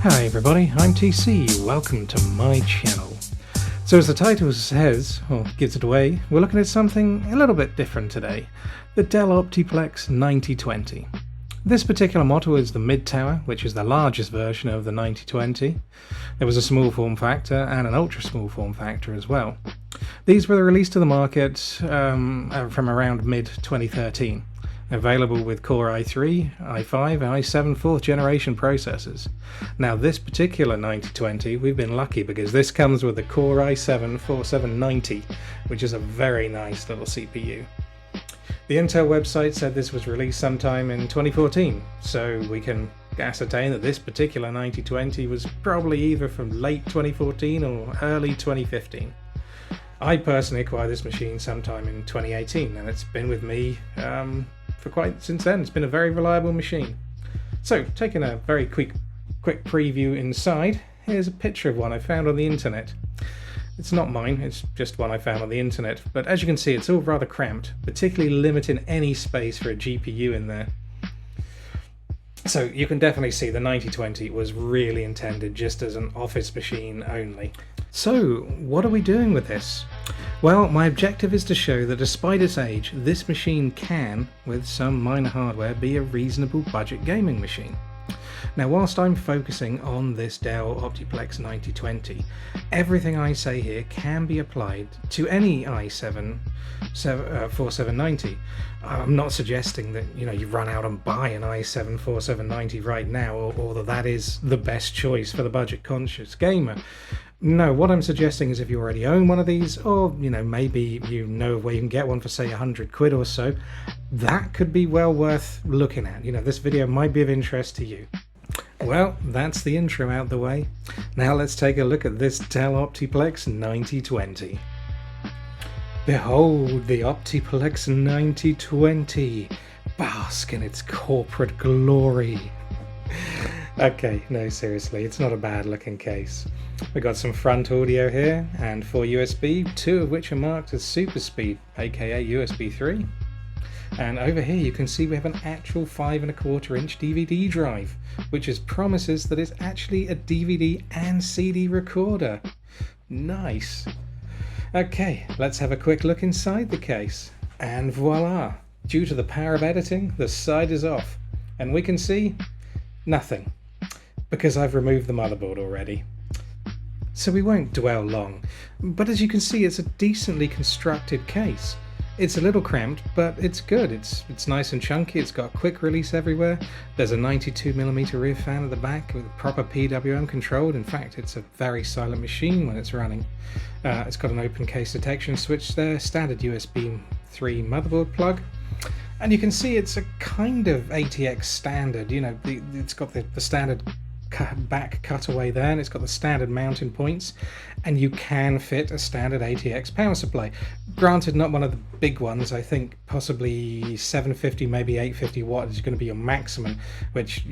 Hi everybody, I'm TC, welcome to my channel. So as the title says, or gives it away, we're looking at something a little bit different today. The Dell Optiplex 9020. This particular model is the mid-tower, which is the largest version of the 9020. There was a small form factor and an ultra small form factor as well. These were released to the market from around mid-2013. Available with Core i3, i5 and i7 4th generation processors. Now this particular 9020, we've been lucky because this comes with the Core i7 4790, which is a very nice little CPU. The Intel website said this was released sometime in 2014, so we can ascertain that this particular 9020 was probably either from late 2014 or early 2015. I personally acquired this machine sometime in 2018 and it's been with me for quite since then. It's been a very reliable machine. So, taking a very quick preview inside, here's a picture of one I found on the internet. It's not mine, it's just one I found on the internet, but as you can see it's all rather cramped, particularly limiting any space for a GPU in there. So you can definitely see the 9020 was really intended just as an office machine only. So what are we doing with this? Well, my objective is to show that despite its age, this machine can, with some minor hardware, be a reasonable budget gaming machine. Now whilst I'm focusing on this Dell Optiplex 9020, everything I say here can be applied to any i7 4790. I'm not suggesting that you run out and buy an i7 4790 right now, or that is the best choice for the budget conscious gamer. No, what I'm suggesting is if you already own one of these, or maybe you know where you can get one for say 100 quid or so, that could be well worth looking at. This video might be of interest to you. Well, that's the intro out the way. Now let's take a look at this Dell Optiplex 9020. Behold the Optiplex 9020, bask in its corporate glory. Okay, no, seriously, it's not a bad looking case. We've got some front audio here and 4 USB, 2 of which are marked as super speed, aka USB 3. And over here you can see we have an actual 5¼ inch DVD drive, which promises that it's actually a DVD and CD recorder. Nice. Okay, let's have a quick look inside the case. And voila! Due to the power of editing, the side is off. And we can see nothing, because I've removed the motherboard already. So we won't dwell long, but as you can see it's a decently constructed case. It's a little cramped, but it's good. It's nice and chunky, it's got quick release everywhere. There's a 92mm rear fan at the back with proper PWM controlled. In fact, it's a very silent machine when it's running. It's got an open case detection switch there, standard USB 3 motherboard plug. And you can see it's a kind of ATX standard, it's got the standard back cutaway there, and it's got the standard mounting points, and you can fit a standard ATX power supply. Granted, not one of the big ones. I think possibly 750, maybe 850 watt is going to be your maximum, which,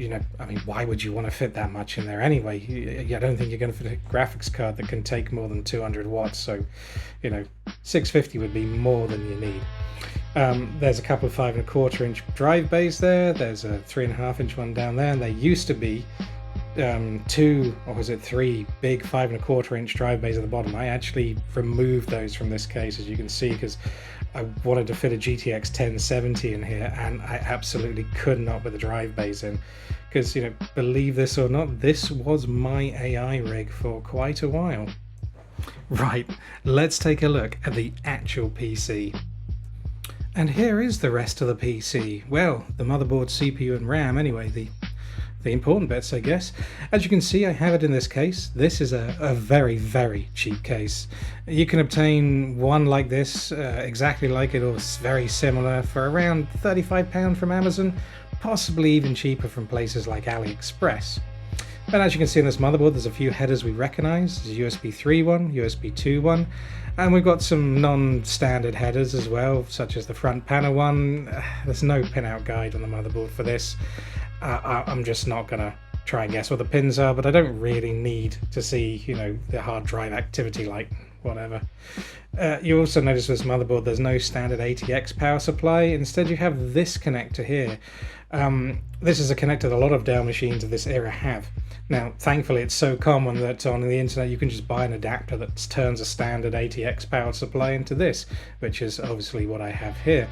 why would you want to fit that much in there anyway? I don't think you're going to fit a graphics card that can take more than 200 watts, so, 650 would be more than you need. There's a couple of 5¼ inch drive bays there, there's a 3½ inch one down there, and there used to be 2 or was it 3 big 5¼ inch drive bays at the bottom. I actually removed those from this case, as you can see, because I wanted to fit a GTX 1070 in here and I absolutely could not with the drive bays in, because believe this or not, this was my AI rig for quite a while. Right, let's take a look at the actual PC. And here is the rest of the PC. Well, the motherboard, CPU and RAM anyway, the important bits, I guess. As you can see, I have it in this case. This is a very, very cheap case. You can obtain one like this, exactly like it or very similar, for around £35 from Amazon, possibly even cheaper from places like AliExpress. And as you can see on this motherboard, there's a few headers we recognize. There's a USB 3 one, USB 2 one, and we've got some non-standard headers as well, such as the front panel one. There's no pinout guide on the motherboard for this. I'm just not gonna try and guess what the pins are, but I don't really need to see, the hard drive activity light, whatever. You also notice with this motherboard there's no standard ATX power supply. Instead you have this connector here, This is a connector that a lot of Dell machines of this era have. Now, thankfully, it's so common that on the internet you can just buy an adapter that turns a standard ATX powered supply into this, which is obviously what I have here.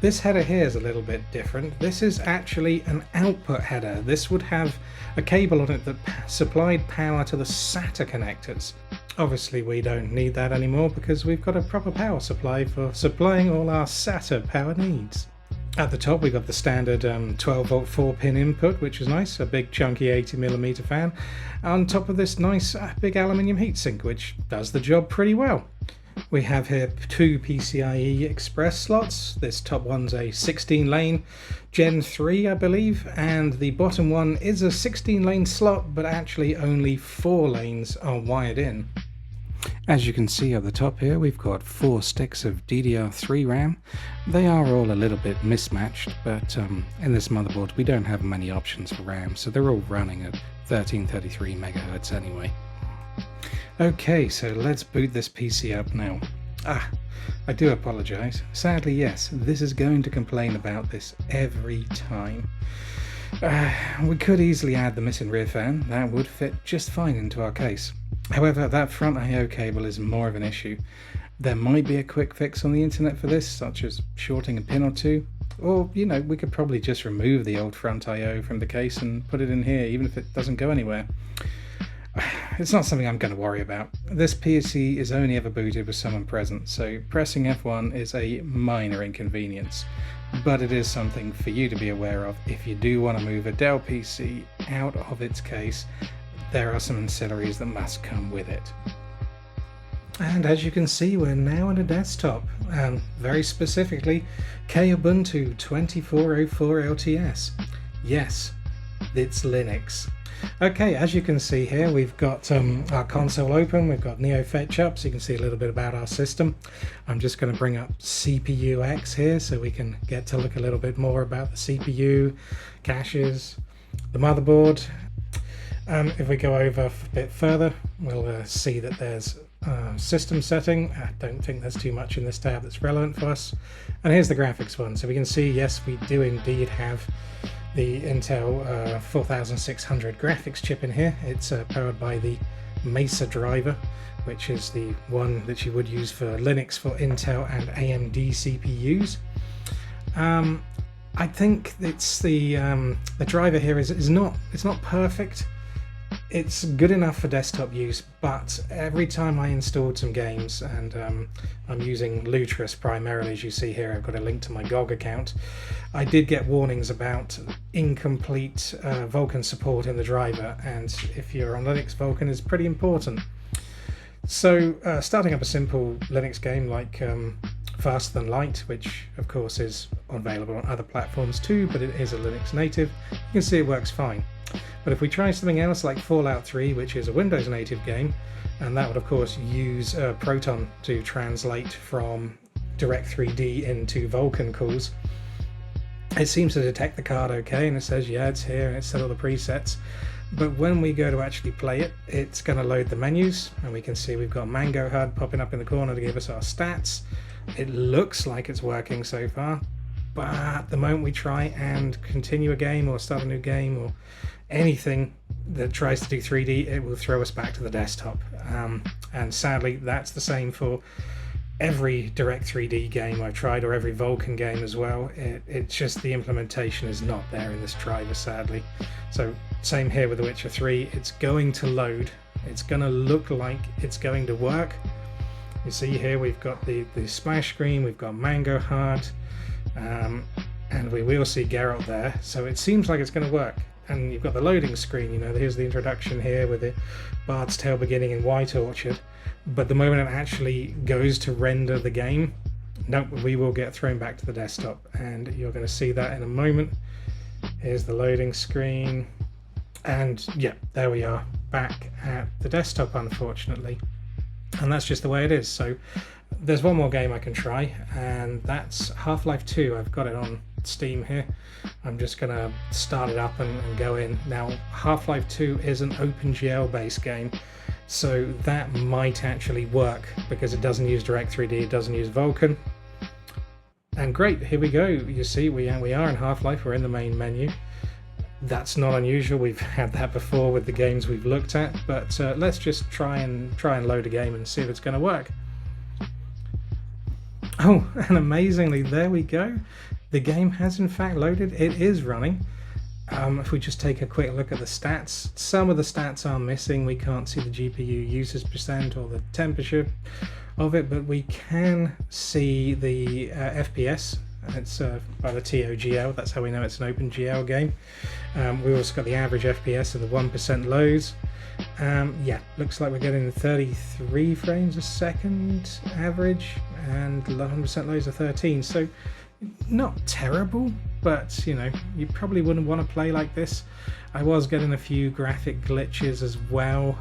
This header here is a little bit different. This is actually an output header. This would have a cable on it that supplied power to the SATA connectors. Obviously we don't need that anymore because we've got a proper power supply for supplying all our SATA power needs. At the top we've got the standard 12 volt 4-pin input, which is nice, a big chunky 80mm fan, on top of this nice big aluminium heatsink, which does the job pretty well. We have here two PCIe Express slots. This top one's a 16 lane Gen 3 I believe, and the bottom one is a 16 lane slot, but actually only 4 lanes are wired in. As you can see at the top here, we've got 4 sticks of DDR3 RAM. They are all a little bit mismatched, but in this motherboard we don't have many options for RAM, so they're all running at 1333 MHz anyway. Okay, so let's boot this PC up now. I do apologise. Sadly, yes, this is going to complain about this every time. We could easily add the missing rear fan. That would fit just fine into our case. However, that front I/O cable is more of an issue. There might be a quick fix on the internet for this, such as shorting a pin or two, or, you know, we could probably just remove the old front I/O from the case and put it in here, even if it doesn't go anywhere. It's not something I'm going to worry about. This PC is only ever booted with someone present, so pressing F1 is a minor inconvenience, but it is something for you to be aware of if you do want to move a Dell PC out of its case. There are some ancillaries that must come with it. And as you can see, we're now on a desktop, very specifically Kubuntu 2404 LTS. Yes, it's Linux. Okay, as you can see here, we've got our console open, we've got Neo Fetch up, so you can see a little bit about our system. I'm just going to bring up CPU X here so we can get to look a little bit more about the CPU, caches, the motherboard. If we go over a bit further, we'll see that there's system setting. I don't think there's too much in this tab that's relevant for us. And here's the graphics one. So we can see, yes, we do indeed have the Intel 4600 graphics chip in here. It's powered by the Mesa driver, which is the one that you would use for Linux for Intel and AMD CPUs. I think it's the driver here is not perfect. It's good enough for desktop use, but every time I installed some games, and I'm using Lutris primarily, as you see here, I've got a link to my GOG account, I did get warnings about incomplete Vulkan support in the driver, and if you're on Linux, Vulkan is pretty important. So starting up a simple Linux game like Faster Than Light, which of course is available on other platforms too, but it is a Linux native, you can see it works fine. But if we try something else like Fallout 3, which is a Windows native game, and that would of course use Proton to translate from Direct3D into Vulkan calls, it seems to detect the card okay, and it says yeah, it's here, and it's set all the presets. But when we go to actually play it, it's going to load the menus, and we can see we've got Mango HUD popping up in the corner to give us our stats. It looks like it's working so far, but the moment we try and continue a game or start a new game or anything that tries to do 3D, it will throw us back to the desktop. And sadly, that's the same for every Direct3D game I've tried, or every Vulkan game as well. It's just the implementation is not there in this driver, sadly. So same here with The Witcher 3. It's going to load. It's going to look like it's going to work. You see here we've got the splash screen, we've got Mango HUD, and we will see Geralt there. So it seems like it's going to work. And you've got the loading screen, you know, here's the introduction here with the Bard's Tale beginning in White Orchard. But the moment it actually goes to render the game, nope, we will get thrown back to the desktop, and you're going to see that in a moment. Here's the loading screen, and yeah, there we are, back at the desktop, unfortunately. And that's just the way it is. So there's one more game I can try, and that's Half-Life 2. I've got it on Steam here. I'm just going to start it up and go in. Now, Half-Life 2 is an OpenGL based game, so that might actually work because it doesn't use Direct3D, it doesn't use Vulkan. And great, here we go. You see, we are in Half-Life. We're in the main menu. That's not unusual. We've had that before with the games we've looked at. But let's just try and load a game and see if it's going to work. Oh, and amazingly, there we go. The game has in fact loaded. It is running. If we just take a quick look at the stats, some of the stats are missing. We can't see the GPU usage percent or the temperature of it, but we can see the FPS. It's by the TOGL, that's how we know it's an OpenGL game. We also got the average FPS and the 1% lows. Yeah, looks like we're getting 33 frames a second average, and 100% lows are 13. So not terrible, but you know, you probably wouldn't want to play like this. I was getting a few graphic glitches as well,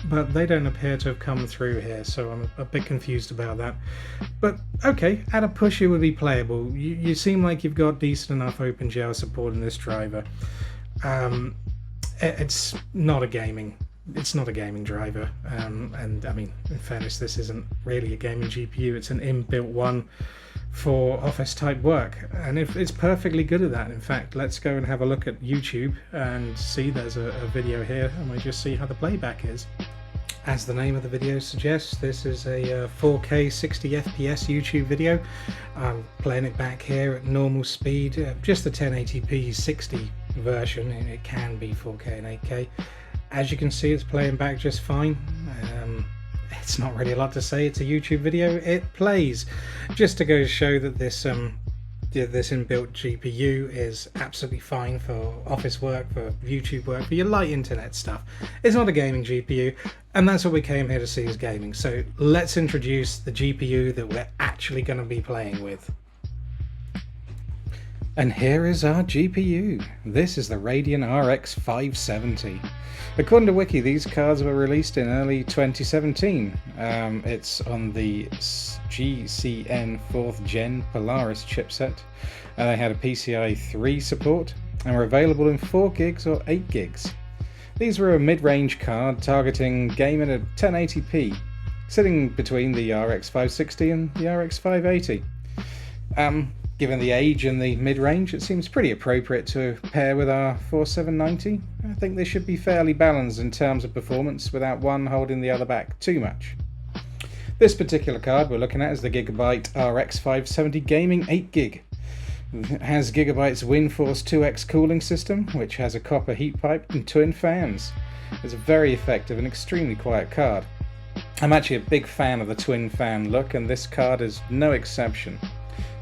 but they don't appear to have come through here, so I'm a bit confused about that. But okay, at a push it would be playable. You seem like you've got decent enough OpenGL support in this driver. It's not a gaming driver, and I mean, in fairness, this isn't really a gaming GPU. It's an inbuilt one for office type work, and it's perfectly good at that. In fact, let's go and have a look at YouTube and see. There's a video here, and we just see how the playback is. As the name of the video suggests, this is a 4K 60 FPS YouTube video. I'm playing it back here at normal speed, just the 1080p 60 version, and it can be 4K and 8K. As you can see, it's playing back just fine. It's not really a lot to say. It's a YouTube video. It plays. Just to go to show that this inbuilt GPU is absolutely fine for office work, for YouTube work, for your light internet stuff. It's not a gaming GPU, and that's what we came here to see, is gaming. So let's introduce the GPU that we're actually going to be playing with. And here is our GPU. This is the Radeon RX 570. According to Wiki, these cards were released in early 2017. It's on the GCN 4th Gen Polaris chipset. They had a PCI 3 support and were available in 4 gigs or 8 gigs. These were a mid-range card targeting gaming at 1080p, sitting between the RX 560 and the RX 580. Given the age and the mid-range, it seems pretty appropriate to pair with our 4790. I think they should be fairly balanced in terms of performance without one holding the other back too much. This particular card we're looking at is the Gigabyte RX 570 Gaming 8GB. It has Gigabyte's WindForce 2X cooling system, which has a copper heat pipe and twin fans. It's a very effective and extremely quiet card. I'm actually a big fan of the twin fan look, and this card is no exception.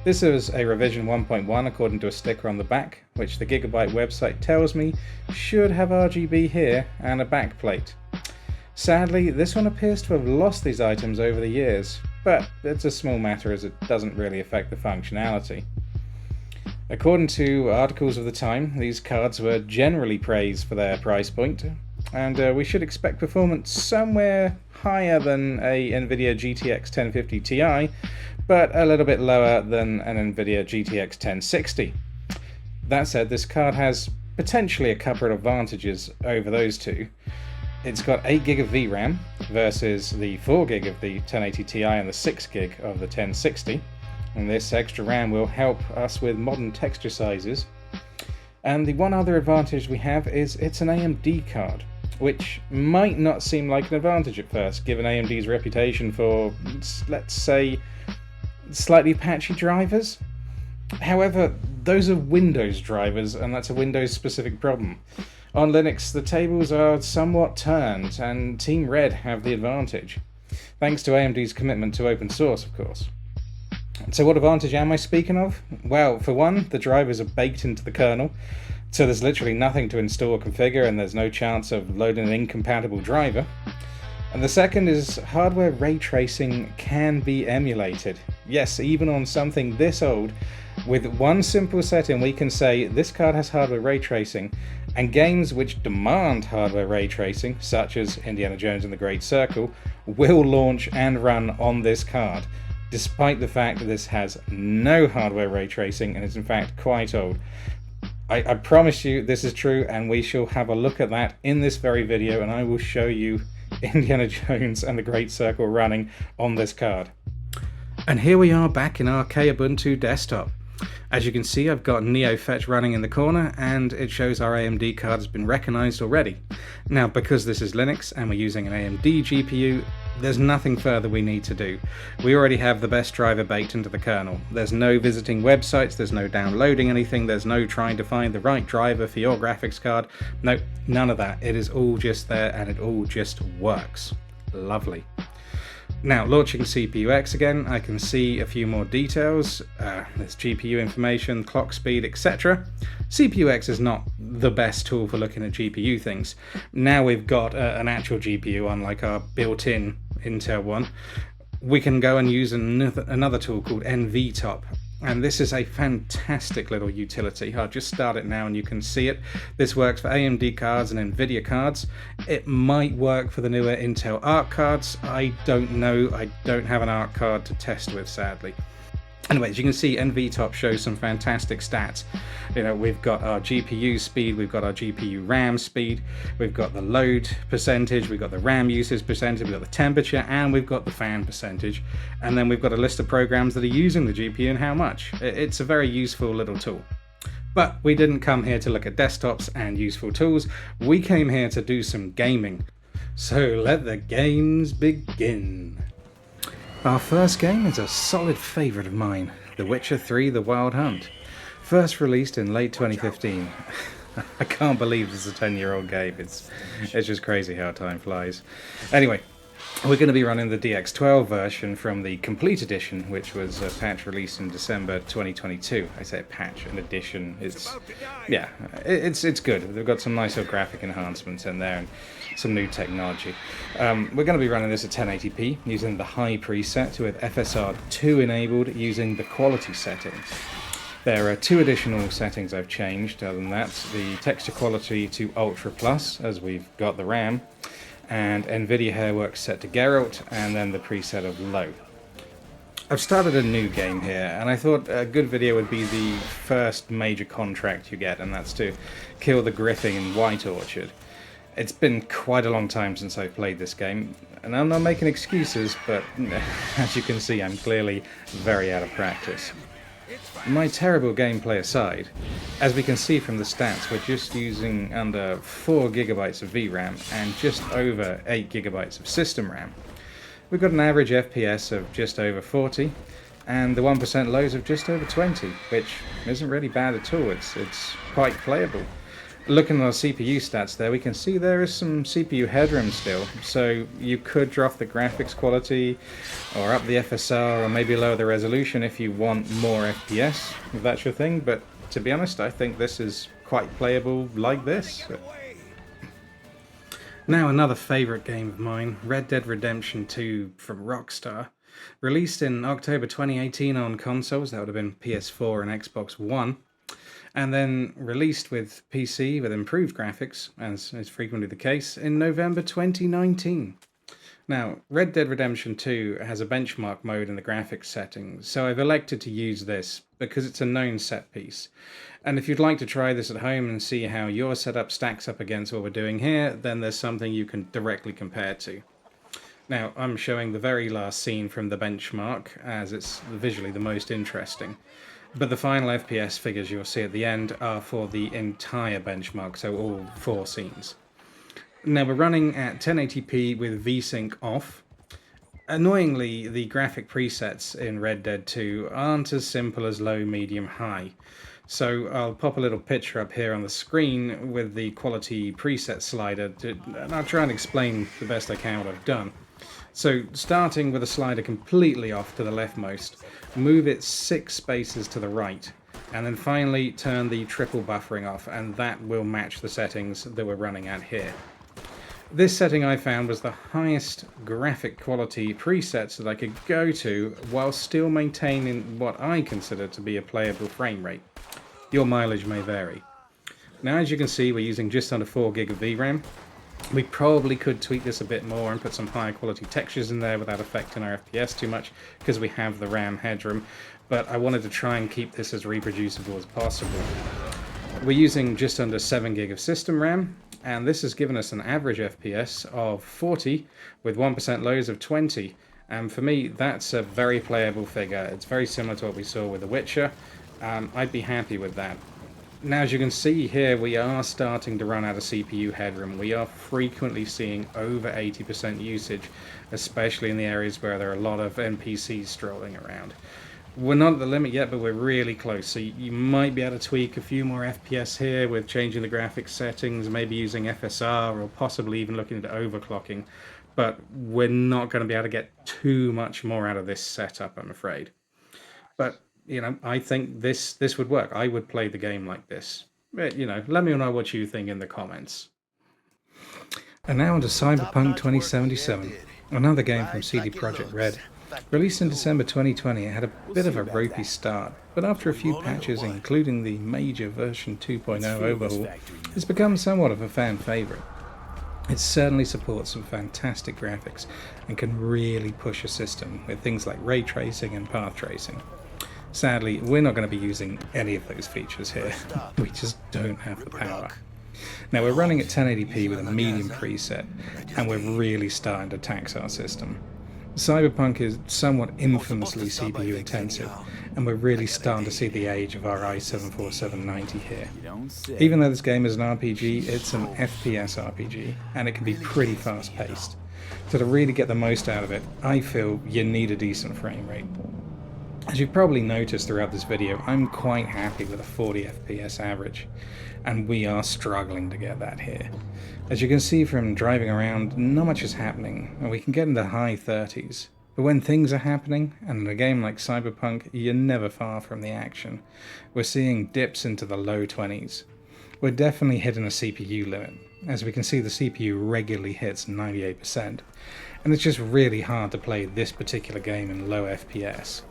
This is a revision 1.1 according to a sticker on the back, which the Gigabyte website tells me should have RGB here and a backplate. Sadly, this one appears to have lost these items over the years, but it's a small matter as it doesn't really affect the functionality. According to articles of the time, these cards were generally praised for their price point, and we should expect performance somewhere higher than a NVIDIA GTX 1050 Ti, but a little bit lower than an NVIDIA GTX 1060. That said, this card has potentially a couple of advantages over those two. It's got 8GB of VRAM versus the 4GB of the 1080 Ti and the 6GB of the 1060, and this extra RAM will help us with modern texture sizes. And the one other advantage we have is it's an AMD card, which might not seem like an advantage at first, given AMD's reputation for, let's say, slightly patchy drivers. However, those are Windows drivers, and that's a Windows specific problem. On Linux, the tables are somewhat turned, and Team Red have the advantage, thanks to AMD's commitment to open source, of course. So what advantage am I speaking of? Well, for one, the drivers are baked into the kernel, so there's literally nothing to install or configure, and there's no chance of loading an incompatible driver. And the second is hardware ray tracing can be emulated. Yes, even on something this old, with one simple setting we can say this card has hardware ray tracing, and games which demand hardware ray tracing, such as Indiana Jones and the Great Circle, will launch and run on this card, despite the fact that this has no hardware ray tracing and is in fact quite old. I promise you this is true, and we shall have a look at that in this very video, and I will show you Indiana Jones and the Great Circle running on this card. And here we are back in our Ubuntu desktop. As you can see, I've got NeoFetch running in the corner, and it shows our AMD card has been recognized already. Now, because this is Linux and we're using an AMD GPU, there's nothing further we need to do. We already have the best driver baked into the kernel. There's no visiting websites, there's no downloading anything, there's no trying to find the right driver for your graphics card. No, none of that. It is all just there and it all just works. Lovely. Now, launching CPU-X again, I can see a few more details. There's GPU information, clock speed, etc. CPU-X is not the best tool for looking at GPU things. Now we've got an actual GPU, unlike our built-in Intel one. We can go and use another tool called NVTop. And this is a fantastic little utility. I'll just start it now and you can see it. This works for AMD cards and NVIDIA cards. It might work for the newer Intel Arc cards. I don't know. I don't have an Arc card to test with, sadly. Anyway, as you can see, NVTop shows some fantastic stats. You know, we've got our GPU speed, we've got our GPU RAM speed, we've got the load percentage, we've got the RAM usage percentage, we've got the temperature, and we've got the fan percentage. And then we've got a list of programs that are using the GPU and how much. It's a very useful little tool. But we didn't come here to look at desktops and useful tools. We came here to do some gaming. So let the games begin. Our first game is a solid favourite of mine, The Witcher 3: The Wild Hunt. First released in late 2015. I can't believe this is a 10-year-old game. It's just crazy how time flies. Anyway, we're going to be running the DX12 version from the Complete Edition, which was a patch released in December 2022. I say a patch, an edition. It's good. They've got some nice graphic enhancements in there and some new technology. We're going to be running this at 1080p using the high preset with FSR 2 enabled using the quality settings. There are two additional settings I've changed. Other than that, the texture quality to Ultra Plus, as we've got the RAM, and NVIDIA Hairworks set to Geralt, and then the preset of Low. I've started a new game here, and I thought a good video would be the first major contract you get, and that's to kill the Griffin in White Orchard. It's been quite a long time since I've played this game, and I'm not making excuses, but as you can see, I'm clearly very out of practice. My terrible gameplay aside, as we can see from the stats, we're just using under 4 GB of VRAM and just over 8 GB of system RAM. We've got an average FPS of just over 40, and the 1% lows of just over 20, which isn't really bad at all. It's quite playable. Looking at our CPU stats there, we can see there is some CPU headroom still, so you could drop the graphics quality, or up the FSR, or maybe lower the resolution if you want more FPS, if that's your thing, but to be honest, I think this is quite playable like this. Now another favourite game of mine, Red Dead Redemption 2 from Rockstar. Released in October 2018 on consoles, that would have been PS4 and Xbox One. And then released with PC with improved graphics, as is frequently the case, in November 2019. Now, Red Dead Redemption 2 has a benchmark mode in the graphics settings, so I've elected to use this because it's a known set piece. And if you'd like to try this at home and see how your setup stacks up against what we're doing here, then there's something you can directly compare to. Now, I'm showing the very last scene from the benchmark, as it's visually the most interesting. But the final FPS figures you'll see at the end are for the entire benchmark, so all 4 scenes. Now we're running at 1080p with VSync off. Annoyingly, the graphic presets in Red Dead 2 aren't as simple as low, medium, high. So I'll pop a little picture up here on the screen with the quality preset slider, and I'll try and explain the best I can what I've done. So starting with a slider completely off to the leftmost, move it 6 spaces to the right, and then finally turn the triple buffering off, and that will match the settings that we're running at here. This setting I found was the highest graphic quality presets that I could go to while still maintaining what I consider to be a playable frame rate. Your mileage may vary. Now as you can see, we're using just under 4 GB of VRAM. We probably could tweak this a bit more and put some higher quality textures in there without affecting our FPS too much, because we have the RAM headroom, but I wanted to try and keep this as reproducible as possible. We're using just under 7 GB of system RAM, and this has given us an average FPS of 40 with 1% lows of 20, And for me, that's a very playable figure. It's very similar to what we saw with The Witcher. I'd be happy with that. Now, as you can see here, we are starting to run out of CPU headroom. We are frequently seeing over 80% usage, especially in the areas where there are a lot of NPCs strolling around. We're not at the limit yet, but we're really close. So you might be able to tweak a few more FPS here with changing the graphics settings, maybe using FSR, or possibly even looking at overclocking. But we're not going to be able to get too much more out of this setup, I'm afraid. But I think this would work. I would play the game like this. But, let me know what you think in the comments. And now on to Cyberpunk 2077, another game from CD Projekt Red. Released in December 2020, it had a bit of a ropey start, but after a few patches, including the major version 2.0 overhaul, it's become somewhat of a fan favourite. It certainly supports some fantastic graphics and can really push a system with things like ray tracing and path tracing. Sadly, we're not going to be using any of those features here. We just don't have the power. Now, we're running at 1080p with a medium preset, and we're really starting to tax our system. Cyberpunk is somewhat infamously CPU intensive, and we're really starting to see the age of our i7-4790 here. Even though this game is an RPG, it's an FPS RPG, and it can be pretty fast paced. So to really get the most out of it, I feel you need a decent frame rate. As you've probably noticed throughout this video, I'm quite happy with a 40 FPS average, and we are struggling to get that here. As you can see from driving around, not much is happening, and we can get in the high 30s. But when things are happening, and in a game like Cyberpunk, you're never far from the action. We're seeing dips into the low 20s. We're definitely hitting a CPU limit. As we can see, the CPU regularly hits 98%, and it's just really hard to play this particular game in low FPS.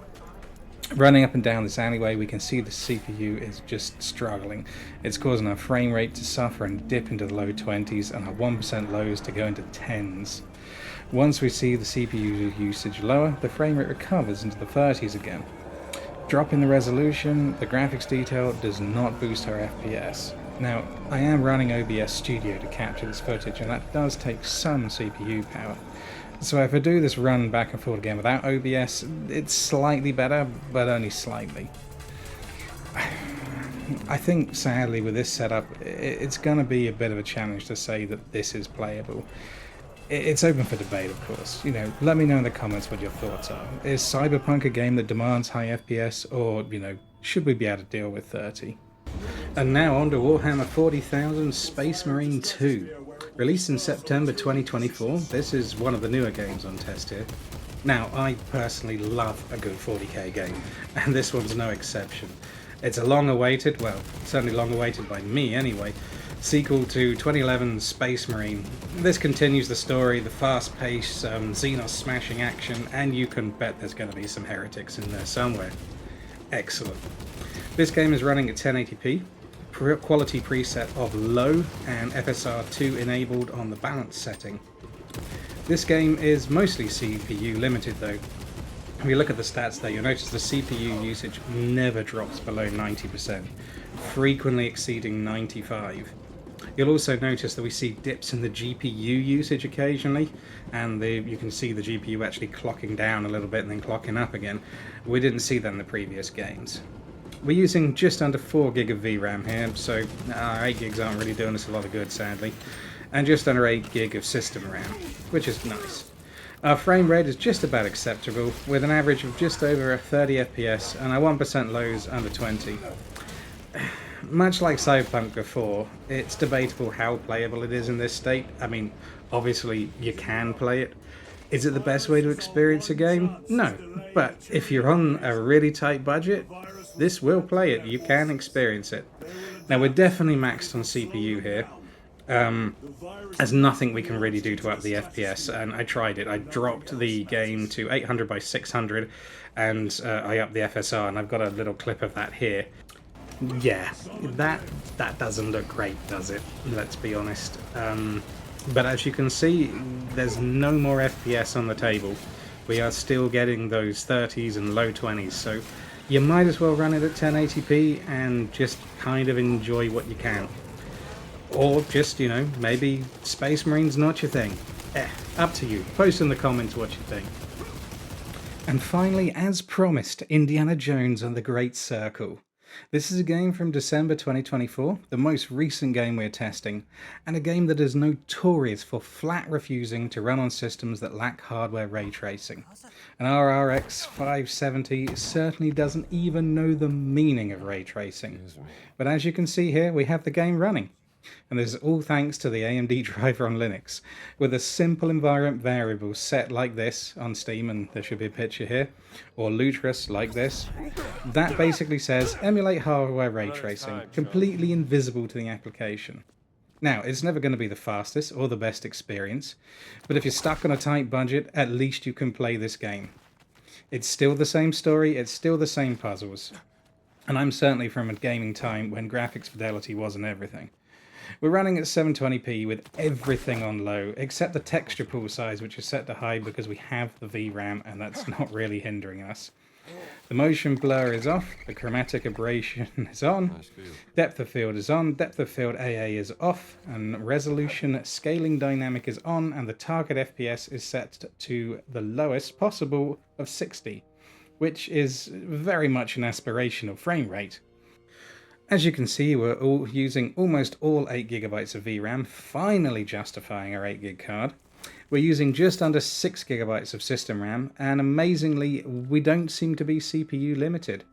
Running up and down this alleyway, we can see the CPU is just struggling. It's causing our frame rate to suffer and dip into the low 20s and our 1% lows to go into 10s. Once we see the CPU usage lower, the frame rate recovers into the 30s again. Dropping the resolution, the graphics detail does not boost our FPS. Now, I am running OBS Studio to capture this footage, and that does take some CPU power. So if I do this run back and forth again without OBS, it's slightly better, but only slightly. I think, sadly, with this setup, it's going to be a bit of a challenge to say that this is playable. It's open for debate, of course. Let me know in the comments what your thoughts are. Is Cyberpunk a game that demands high FPS, or, should we be able to deal with 30? And now on to Warhammer 40,000 Space Marine 2. Released in September 2024, this is one of the newer games on test here. Now, I personally love a good 40k game, and this one's no exception. It's a long-awaited, well, certainly long-awaited by me anyway, sequel to 2011's Space Marine. This continues the story, the fast-paced, Xenos-smashing action, and you can bet there's going to be some heretics in there somewhere. Excellent. This game is running at 1080p. Quality preset of low and FSR2 enabled on the balance setting. This game is mostly CPU limited though. If you look at the stats there, you'll notice the CPU usage never drops below 90%, frequently exceeding 95%. You'll also notice that we see dips in the GPU usage occasionally, and you can see the GPU actually clocking down a little bit and then clocking up again. We didn't see that in the previous games. We're using just under 4 gig of VRAM here, so 8 gigs aren't really doing us a lot of good, sadly. And just under 8 gig of system RAM, which is nice. Our frame rate is just about acceptable, with an average of just over 30 FPS and our 1% lows under 20. Much like Cyberpunk before, it's debatable how playable it is in this state. I mean, obviously you can play it. Is it the best way to experience a game? No, but if you're on a really tight budget, this will play it. You can experience it. Now, we're definitely maxed on CPU here. There's nothing we can really do to up the FPS, and I tried it. I dropped the game to 800 by 600, and I upped the FSR, and I've got a little clip of that here. Yeah, that doesn't look great, does it? Let's be honest. But as you can see, there's no more FPS on the table. We are still getting those 30s and low 20s, so you might as well run it at 1080p and just kind of enjoy what you can. Or just, maybe Space Marine's not your thing. Up to you. Post in the comments what you think. And finally, as promised, Indiana Jones and the Great Circle. This is a game from December 2024, the most recent game we're testing, and a game that is notorious for flat refusing to run on systems that lack hardware ray tracing. And our RX 570 certainly doesn't even know the meaning of ray tracing. But as you can see here, we have the game running. And this is all thanks to the AMD driver on Linux, with a simple environment variable set like this on Steam, and there should be a picture here, or Lutris like this. That basically says emulate hardware ray tracing, completely invisible to the application. Now, it's never going to be the fastest or the best experience, but if you're stuck on a tight budget, at least you can play this game. It's still the same story, it's still the same puzzles. And I'm certainly from a gaming time when graphics fidelity wasn't everything. We're running at 720p with everything on low, except the texture pool size, which is set to high because we have the VRAM, and that's not really hindering us. The motion blur is off, the chromatic aberration is on, depth of field is on, depth of field AA is off, and resolution scaling dynamic is on, and the target FPS is set to the lowest possible of 60, which is very much an aspirational frame rate. As you can see, we're all using almost all 8GB of VRAM, finally justifying our 8GB card. We're using just under 6GB of system RAM, and amazingly, we don't seem to be CPU limited,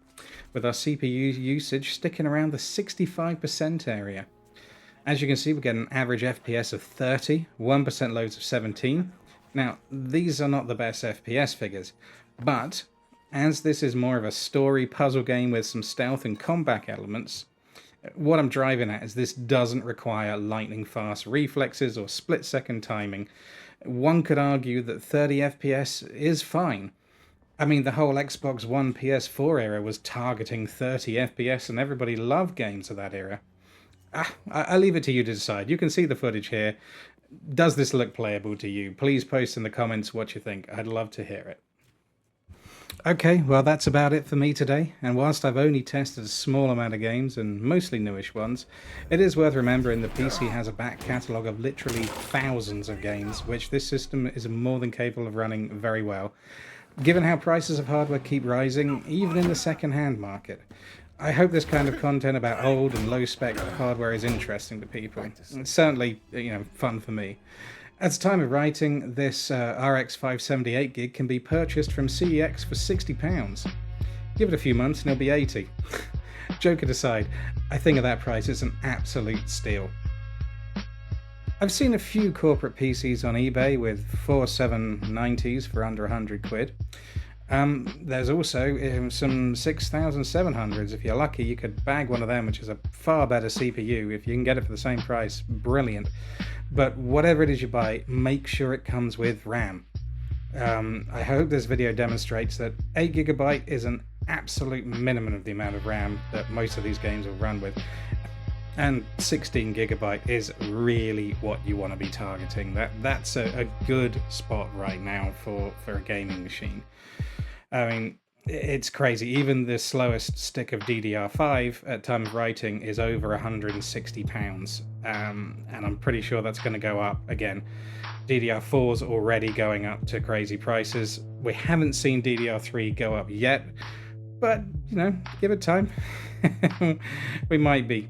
with our CPU usage sticking around the 65% area. As you can see, we get an average FPS of 30, 1% loads of 17. Now, these are not the best FPS figures, but as this is more of a story puzzle game with some stealth and combat elements, what I'm driving at is this doesn't require lightning fast reflexes or split-second timing. One could argue that 30 FPS is fine. I mean, the whole Xbox One PS4 era was targeting 30 FPS and everybody loved games of that era. I'll leave it to you to decide. You can see the footage here. Does this look playable to you? Please post in the comments what you think. I'd love to hear it. Okay, well that's about it for me today, and whilst I've only tested a small amount of games, and mostly newish ones, it is worth remembering the PC has a back catalogue of literally thousands of games, which this system is more than capable of running very well, given how prices of hardware keep rising, even in the second-hand market. I hope this kind of content about old and low-spec hardware is interesting to people. It's certainly, fun for me. At the time of writing, this RX 578 gig can be purchased from CEX for £60. Give it a few months and it'll be 80. Joking aside, I think at that price it's an absolute steal. I've seen a few corporate PCs on eBay with 4790s for under 100 quid. There's also some 6700s. If you're lucky, you could bag one of them, which is a far better CPU. If you can get it for the same price, brilliant. But whatever it is you buy, make sure it comes with RAM. I hope this video demonstrates that 8GB is an absolute minimum of the amount of RAM that most of these games will run with. And 16GB is really what you want to be targeting. That's a good spot right now for a gaming machine. I mean, it's crazy. Even the slowest stick of DDR5 at time of writing is over £160. And I'm pretty sure that's going to go up again. DDR4's already going up to crazy prices. We haven't seen DDR3 go up yet, but, give it time. We might be.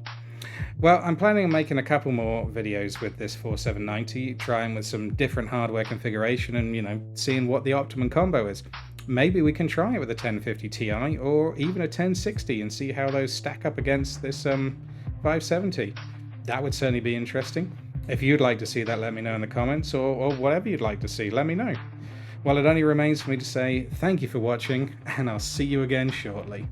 Well, I'm planning on making a couple more videos with this 4790, trying with some different hardware configuration and, seeing what the optimum combo is. Maybe we can try it with a 1050 Ti or even a 1060 and see how those stack up against this 570. That would certainly be interesting. If you'd like to see that, let me know in the comments, or whatever you'd like to see, let me know. Well, it only remains for me to say thank you for watching, and I'll see you again shortly.